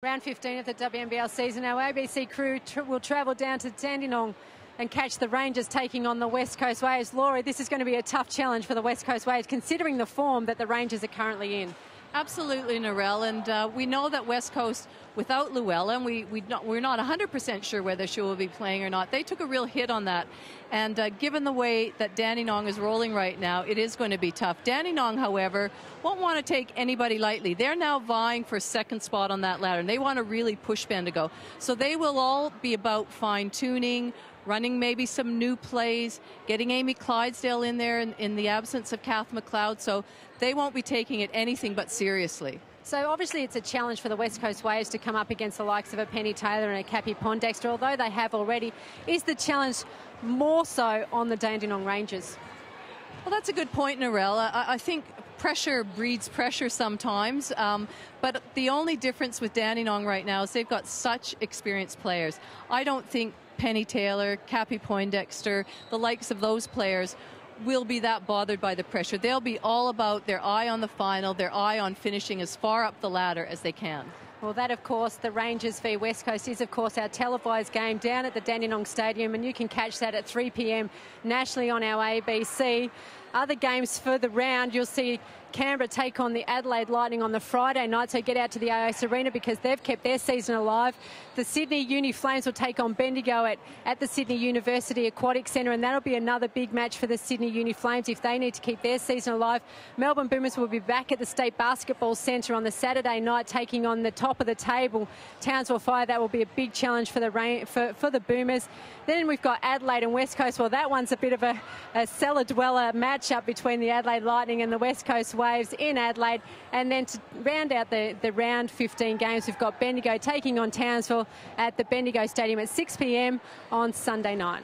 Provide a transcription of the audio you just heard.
Round 15 of the WNBL season, our ABC crew will travel down to Dandenong and catch the Rangers taking on the West Coast Waves. Lori, this is going to be a tough challenge for the West Coast Waves, considering the form that the Rangers are currently in. Absolutely, Narelle, and we know that West Coast, without Luella, and we're not 100% sure whether she will be playing or not. They took a real hit on that, and given the way that Dandenong is rolling right now, it is going to be tough. Dandenong, however, won't want to take anybody lightly. They're now vying for second spot on that ladder, and they want to really push Bendigo. So they will all be about fine-tuning, running maybe some new plays, getting Amy Clydesdale in there in the absence of Kath McLeod, so they won't be taking it anything but seriously. So obviously it's a challenge for the West Coast Waves to come up against the likes of a Penny Taylor and a Cappy Pondexter, although they have already. Is the challenge more so on the Dandenong Rangers? Well, that's a good point, Narelle. I think pressure breeds pressure sometimes, but the only difference with Dandenong right now is they've got such experienced players. I don't think Penny Taylor, Cappy Poindexter, the likes of those players will be that bothered by the pressure. They'll be all about their eye on the final, their eye on finishing as far up the ladder as they can. Well, that, of course, the Rangers v West Coast is, of course, our televised game down at the Dandenong Stadium, and you can catch that at 3 p.m. nationally on our ABC. Other games for the round, you'll see Canberra take on the Adelaide Lightning on the Friday night, so get out to the AIS Arena because they've kept their season alive. The Sydney Uni Flames will take on Bendigo at the Sydney University Aquatic Centre, and that'll be another big match for the Sydney Uni Flames if they need to keep their season alive. Melbourne Boomers will be back at the State Basketball Centre on the Saturday night, taking on the top of the table, Townsville Fire. That will be a big challenge for the Boomers. Then we've got Adelaide and West Coast. Well, that one's a bit of a cellar-dweller matchup between the Adelaide Lightning and the West Coast Waves in Adelaide. And then to round out the round 15 games, we've got Bendigo taking on Townsville at the Bendigo Stadium at 6 p.m. on Sunday night.